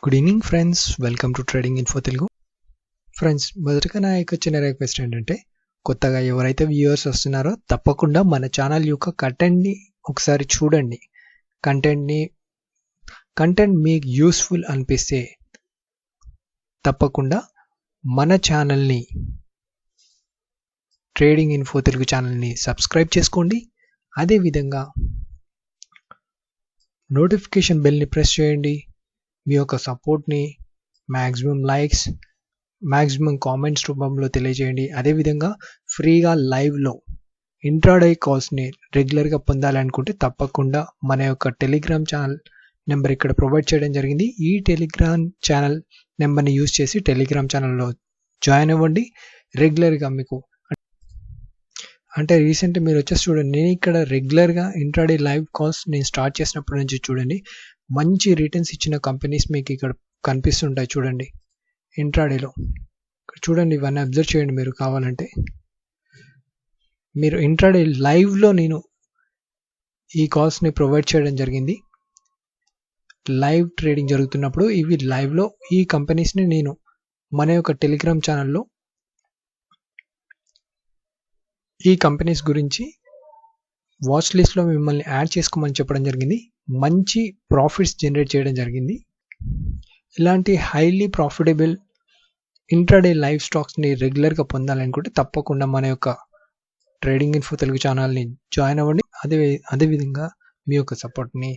Good evening friends, welcome to trading info Telugu. Friends, మొదటగా నా యొక్క చిన్న రిక్వెస్ట్ ఏంటంటే, కొత్తగా ఎవరైతే వ్యూవర్స్ వస్తున్నారో తప్పకుండా మన ఛానల్ యొక్క కంటెంట్ని ఒకసారి చూడండి. కంటెంట్ మీకు యూస్ఫుల్ అనిపిస్తే తప్పకుండా మన ఛానల్ని, ట్రేడింగ్ ఇన్ఫో తెలుగు ఛానల్ని సబ్స్క్రైబ్ చేసుకోండి. అదేవిధంగా నోటిఫికేషన్ బెల్ని ప్రెస్ చేయండి. మీ యొక్క సపోర్ట్ని మ్యాక్సిమం లైక్స్, మ్యాక్సిమం కామెంట్స్ రూపంలో తెలియజేయండి. అదేవిధంగా ఫ్రీగా లైవ్లో ఇంట్రాడే కాల్స్ని రెగ్యులర్గా పొందాలనుకుంటే తప్పకుండా మన యొక్క టెలిగ్రామ్ ఛానల్ నెంబర్ ఇక్కడ ప్రొవైడ్ చేయడం జరిగింది. ఈ టెలిగ్రామ్ ఛానల్ నెంబర్ని యూజ్ చేసి టెలిగ్రామ్ ఛానల్లో జాయిన్ అవ్వండి. రెగ్యులర్గా మీకు అంటే రీసెంట్ మీరు వచ్చేసి చూడండి, నేను ఇక్కడ రెగ్యులర్గా ఇంట్రాడే లైవ్ కాల్స్ నేను స్టార్ట్ చేసినప్పటి నుంచి చూడండి, మంచి రిటర్న్స్ ఇచ్చిన కంపెనీస్ మీకు ఇక్కడ కనిపిస్తుంటాయి. చూడండి ఇంట్రాడేలో చూడండి, ఇవన్నీ అబ్జర్వ్ చేయండి. మీరు కావాలంటే మీరు ఇంట్రాడే లైవ్లో నేను ఈ కాల్స్ని ప్రొవైడ్ చేయడం జరిగింది. లైవ్ ట్రేడింగ్ జరుగుతున్నప్పుడు ఇవి లైవ్లో ఈ కంపెనీస్ని నేను మన యొక్క టెలిగ్రామ్ ఛానల్లో ఈ కంపెనీస్ గురించి వాచ్ లిస్ట్లో మిమ్మల్ని యాడ్ చేసుకోమని చెప్పడం జరిగింది. మంచి ప్రాఫిట్స్ జనరేట్ చేయడం జరిగింది. ఇలాంటి హైలీ ప్రాఫిటబుల్ ఇంట్రాడే లైవ్ స్టాక్స్ని రెగ్యులర్గా పొందాలనుకుంటే తప్పకుండా మన యొక్క ట్రేడింగ్ ఇన్ఫో తెలుగు ఛానల్ని జాయిన్ అవ్వండి. అదేవిధంగా మీ యొక్క సపోర్ట్ని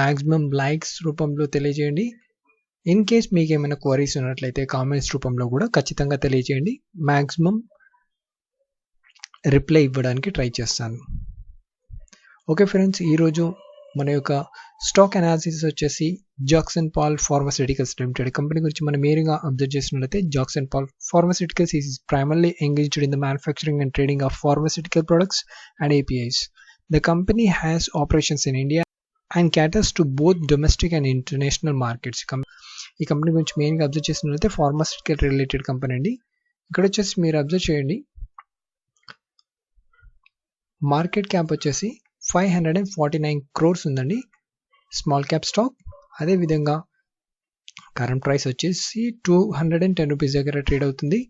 మ్యాక్సిమం లైక్స్ రూపంలో తెలియజేయండి. ఇన్ కేస్ మీకు ఏమైనా క్వరీస్ ఉన్నట్లయితే కామెంట్స్ రూపంలో కూడా ఖచ్చితంగా తెలియజేయండి. మ్యాక్సిమం రిప్లై ఇవ్వడానికి ట్రై చేస్తాను. ఓకే ఫ్రెండ్స్, ఈరోజు మన యొక్క స్టాక్ అనాలిసిస్ వచ్చేసి జాగ్సన్పాల్ ఫార్మాస్యూటికల్స్ లిమిటెడ్ కంపెనీ గురించి మనం నేరుగా అబ్జర్వ్ చేసినట్లయితే, Jagsonpal pharmaceuticals is primarily engaged in the manufacturing and trading of pharmaceutical products and APIs. The company has operations in India and caters to both domestic and international markets. ఈ company గురించి మెయిన్గా observe చేసినట్లయితే pharmaceutical related company అండి. ఇక్కడ వచ్చేసి మీరు observe చేయండి, market cap వచ్చేసి 549 crores ఉందండి, స్మాల్ క్యాప్ స్టాక్. అదేవిధంగా కరెంట్ ప్రైస్ వచ్చేసి 210 రూపీస్ దగ్గర ట్రేడ్ అవుతుంది.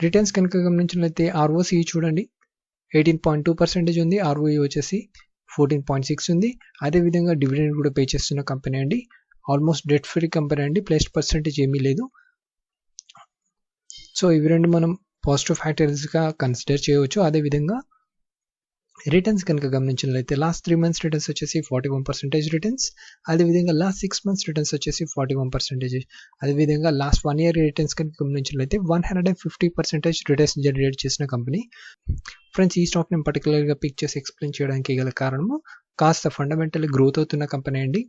రిటర్న్స్ కనుక గమనించినట్లయితే ROCE చూడండి 18.2% ఉంది, ROE వచ్చేసి 14.6 ఉంది. అదేవిధంగా డివిడెండ్ కూడా పే చేస్తున్న కంపెనీ అండి. ఆల్మోస్ట్ డెట్ ఫ్రీ కంపెనీ అండి, ప్లస్ పర్సెంటేజ్ ఏమీ లేదు. సో ఇవి రెండు మనం పాజిటివ్ ఫ్యాక్టర్స్గా కన్సిడర్ చేయవచ్చు. అదేవిధంగా రిటర్న్స్ కనుక గమనించినట్లయితే లాస్ట్ 3 months రిటర్న్స్ వచ్చేసి 41% రిటర్న్స్. అదేవిధంగా లాస్ట్ 6 months రిటర్న్స్ వచ్చేసి 41%. అదేవిధంగా లాస్ట్ 1 year రిటర్న్స్ కనుక గమనించినట్లయితే 150% రిటర్న్స్ జనరేట్ చేసిన కంపెనీ. ఫ్రెండ్స్, ఈ స్టాక్ నేను పర్టికులర్గా పిక్ చేసి ఎక్స్ప్లెయిన్ చేయడానికి గల కారణము కాస్త ఫండమెంటల్ గ్రోత్ అవుతున్న కంపెనీ అండి.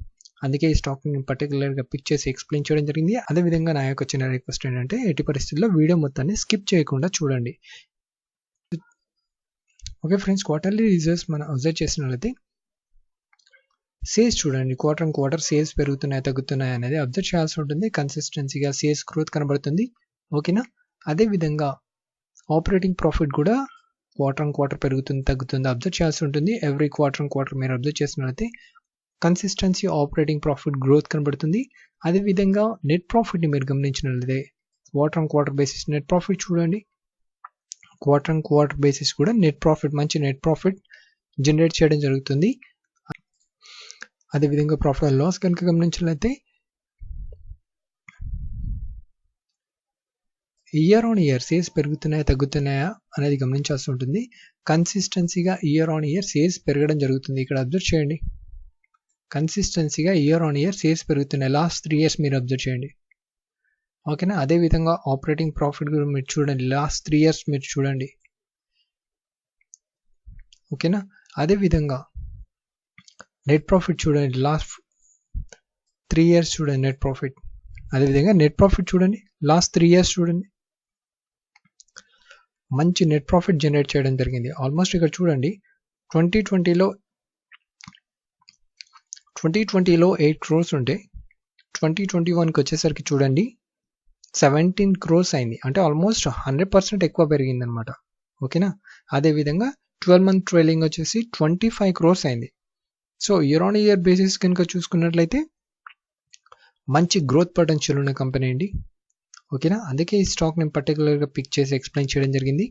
అందుకే ఈ స్టాక్ నేను పర్టికులర్గా పిక్ చేసి ఎక్స్ప్లెయిన్ చేయడం జరిగింది. అదేవిధంగా నా యొక్క చిన్న రిక్వెస్ట్ ఏంటంటే, ఎట్టి పరిస్థితుల్లో వీడియో మొత్తాన్ని స్కిప్ చేయకుండా చూడండి. ఓకే ఫ్రెండ్స్, క్వార్టర్లీ రిజల్ట్స్ మనం అబ్జర్వ్ చేసినట్లయితే సేల్స్ చూడండి, క్వార్టర్ సేల్స్ పెరుగుతున్నాయి తగ్గుతున్నాయి అనేది అబ్జర్వ్ చేయాల్సి ఉంటుంది. కన్సిస్టెన్సీగా సేల్స్ గ్రోత్ కనబడుతుంది. ఓకేనా. అదేవిధంగా ఆపరేటింగ్ ప్రాఫిట్ కూడా క్వార్టర్ పెరుగుతుంది తగ్గుతుంది అబ్జర్వ్ చేయాల్సి ఉంటుంది. ఎవ్రీ క్వార్టర్ మీరు అబ్జర్వ్ చేసినట్లయితే కన్సిస్టెన్సీ ఆపరేటింగ్ ప్రాఫిట్ గ్రోత్ కనబడుతుంది. అదేవిధంగా నెట్ ప్రాఫిట్ని మీరు గమనించినట్లయితే క్వార్టర్ బేసిస్ నెట్ ప్రాఫిట్ చూడండి, క్వార్టర్ బేసిస్ కూడా మంచి నెట్ ప్రాఫిట్ జనరేట్ చేయడం జరుగుతుంది. అదేవిధంగా ప్రాఫిట్ అండ్ లాస్ కనుక గమనించినట్లయితే ఇయర్ ఆన్ ఇయర్ సేల్స్ పెరుగుతున్నాయా తగ్గుతున్నాయా అనేది గమనించాల్సి ఉంటుంది. కన్సిస్టెన్సీగా ఇయర్ ఆన్ ఇయర్ సేల్స్ పెరగడం జరుగుతుంది. ఇక్కడ అబ్జర్వ్ చేయండి, కన్సిస్టెన్సీగా ఇయర్ ఆన్ ఇయర్ సేల్స్ పెరుగుతున్నాయి. లాస్ట్ 3 years మీరు అబ్జర్వ్ చేయండి. ఓకేనా. అదేవిధంగా ఆపరేటింగ్ ప్రాఫిట్ కూడా మీరు చూడండి, లాస్ట్ 3 years మీరు చూడండి. ఓకేనా. అదేవిధంగా నెట్ ప్రాఫిట్ చూడండి, లాస్ట్ 3 years చూడండి నెట్ ప్రాఫిట్. అదేవిధంగా నెట్ ప్రాఫిట్ చూడండి, లాస్ట్ 3 years చూడండి, మంచి నెట్ ప్రాఫిట్ జనరేట్ చేయడం జరిగింది. ఆల్మోస్ట్ ఇక్కడ చూడండి 2020లో 8 crores ఉంటే 2021కి వచ్చేసరికి చూడండి 17 crores అయింది. అంటే ఆల్మోస్ట్ 100% ఎక్కువ పెరిగింది అనమాట. ఓకేనా. అదేవిధంగా 12 month ట్రైలింగ్ వచ్చేసి 25 crores అయింది. So year on year basis కనుక చూసుకున్నట్లయితే మంచి గ్రోత్ పొటెన్షియల్ ఉన్న కంపెనీ అండి. ఓకేనా, అందుకే ఈ స్టాక్ నేను పర్టికులర్గా పిక్ చేసి ఎక్స్ప్లెయిన్ చేయడం జరిగింది.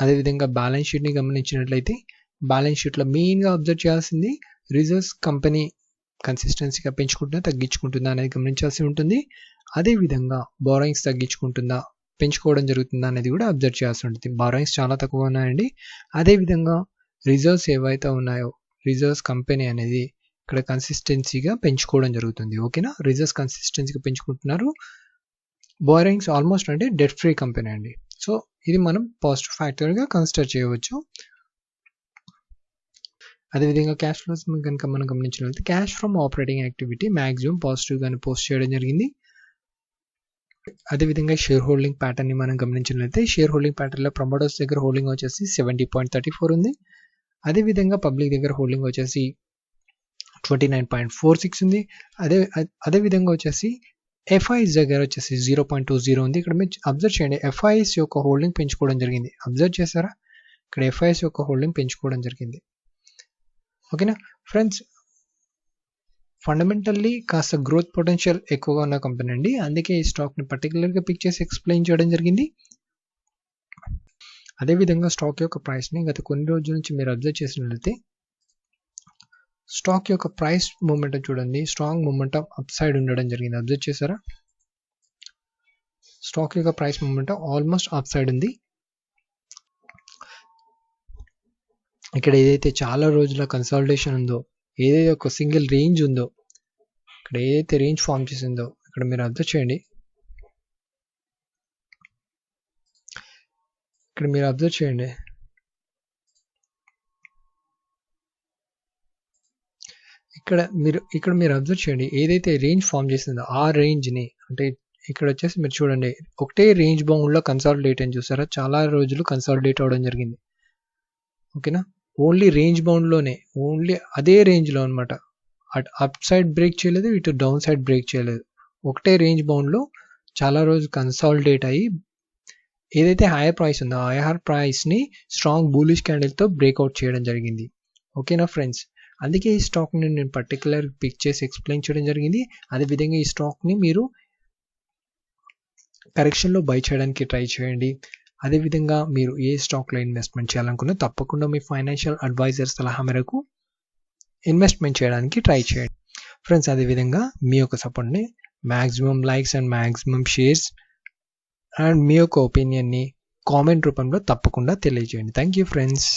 అదేవిధంగా బ్యాలెన్స్ షీట్ని గమనించినట్లయితే బ్యాలెన్స్ షీట్లో మెయిన్గా అబ్జర్వ్ చేయాల్సింది రిజర్వ్స్ కంపెనీ కన్సిస్టెన్సీగా పెంచుకుంటుందా తగ్గించుకుంటుందా అనేది గమనించాల్సి ఉంటుంది. అదేవిధంగా బారోయింగ్స్ తగ్గించుకుంటుందా పెంచుకోవడం జరుగుతుందా అనేది కూడా అబ్జర్వ్ చేయాల్సి ఉంటుంది. బారోయింగ్స్ చాలా తక్కువ ఉన్నాయండి. అదేవిధంగా రిజర్వ్స్ ఏవైతే ఉన్నాయో రిజర్వ్స్ కంపెనీ అనేది ఇక్కడ కన్సిస్టెన్సీగా పెంచుకోవడం జరుగుతుంది. ఓకేనా, రిజర్వ్స్ కన్సిస్టెన్సీగా పెంచుకుంటున్నారు. బారోయింగ్స్ ఆల్మోస్ట్ అంటే డెట్ ఫ్రీ కంపెనీ అండి. సో ఇది మనం పాజిటివ్ ఫ్యాక్టర్గా కన్సిడర్ చేయవచ్చు. అదేవిధంగా క్యాష్ ఫ్లోస్ కనుక మనం గమనించినట్లయితే cash from operating activity maximum పాజిటివ్గానే పోస్ట్ చేయడం జరిగింది. అదేవిధంగా షేర్ హోల్డింగ్ ప్యాటర్న్ని మనం గమనించినట్లయితే షేర్ హోల్డింగ్ ప్యాటర్న్లో ప్రమోటర్స్ దగ్గర హోల్డింగ్ వచ్చేసి 70.34 ఉంది. అదేవిధంగా పబ్లిక్ దగ్గర హోల్డింగ్ వచ్చేసి 29.46 ఉంది. అదేవిధంగా వచ్చేసి ఎఫ్ఐఎస్ దగ్గర వచ్చేసి 0.20 ఉంది. ఇక్కడ మీరు అబ్జర్వ్ చేయండి, ఎఫ్ఐఎస్ యొక్క హోల్డింగ్ పెంచుకోవడం జరిగింది. అబ్జర్వ్ చేశారా, ఇక్కడ ఎఫ్ఐఎస్ యొక్క హోల్డింగ్ పెంచుకోవడం జరిగింది. ఓకేనా ఫ్రెండ్స్, ఫండమెంటల్లీ కాస్త గ్రోత్ పొటెన్షియల్ ఎక్కువగా ఉన్న కంపెనీ అండి. అందుకే ఈ స్టాక్ని పర్టికులర్గా పిక్ చేసి ఎక్స్ప్లెయిన్ చేయడం జరిగింది. అదేవిధంగా స్టాక్ యొక్క ప్రైస్ని గత కొన్ని రోజుల నుంచి మీరు అబ్జర్వ్ చేసినట్లయితే స్టాక్ యొక్క ప్రైస్ మూమెంటం చూడండి, స్ట్రాంగ్ మూమెంటం అప్ సైడ్ ఉండడం జరిగింది. అబ్జర్వ్ చేశారా, స్టాక్ యొక్క price momentum almost up side ఉంది. ఇక్కడ ఏదైతే చాలా రోజుల కన్సాలిడేషన్ ఉందో, ఏదైతే ఒక సింగిల్ రేంజ్ ఉందో, ఇక్కడ ఏదైతే రేంజ్ ఫామ్ చేసిందో ఇక్కడ మీరు అబ్జర్వ్ చేయండి. ఇక్కడ మీరు అబ్జర్వ్ చేయండి, ఇక్కడ మీరు అబ్జర్వ్ చేయండి, ఏదైతే రేంజ్ ఫామ్ చేసిందో ఆ రేంజ్ని, అంటే ఇక్కడ వచ్చేసి మీరు చూడండి ఒకటే రేంజ్ బౌండ్లో కన్సాలిడేట్ అని చూసారా, చాలా రోజులు కన్సాలిడేట్ అవ్వడం జరిగింది. ఓకేనా, ఓన్లీ రేంజ్ బౌండ్లోనే, ఓన్లీ అదే రేంజ్లో అనమాట. అటు అప్ సైడ్ బ్రేక్ చేయలేదు, ఇటు డౌన్ సైడ్ బ్రేక్ చేయలేదు. ఒకటే రేంజ్ బౌండ్లో చాలా రోజులు కన్సాలిడేట్ అయ్యి ఏదైతే హైయర్ ప్రైస్ ఉందో ఆ హైయర్ ప్రైస్ని స్ట్రాంగ్ బులిష్ క్యాండిల్తో బ్రేక్అవుట్ చేయడం జరిగింది. ఓకేనా ఫ్రెండ్స్, అందుకే ఈ స్టాక్ని నేను పర్టికులర్ పిక్ చేసి ఎక్స్ప్లెయిన్ చేయడం జరిగింది. అదేవిధంగా ఈ స్టాక్ని మీరు కరెక్షన్లో బై చేయడానికి ట్రై చేయండి. అదేవిధంగా మీరు ఏ స్టాక్లో ఇన్వెస్ట్మెంట్ చేయాలనుకున్నా తప్పకుండా మీ ఫైనాన్షియల్ అడ్వైజర్ సలహా మేరకు ఇన్వెస్ట్మెంట్ చేయడానికి ట్రై చేయండి ఫ్రెండ్స్. అదేవిధంగా మీ యొక్క సపోర్ట్ని maximum likes and maximum shares and మీ యొక్క ఒపీనియన్ని కామెంట్ రూపంలో తప్పకుండా తెలియజేయండి. Thank you friends.